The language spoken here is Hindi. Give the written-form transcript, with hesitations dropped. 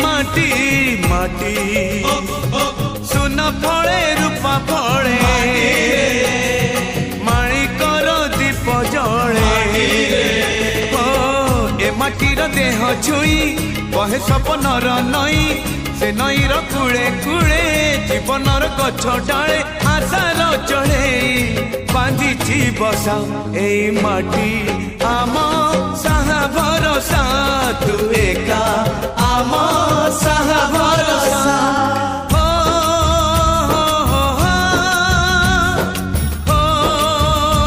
माटी माटी सुन फले रूपा फले माणिकर दीप जले ए माटीर देह छुई बहे सपनर नई से नईर कूले कूले जीवनर गछ डाले आशार चढ़े बांधी बसा ए माटी आम साहा भरोसा तू एका आम साहा भरोसा।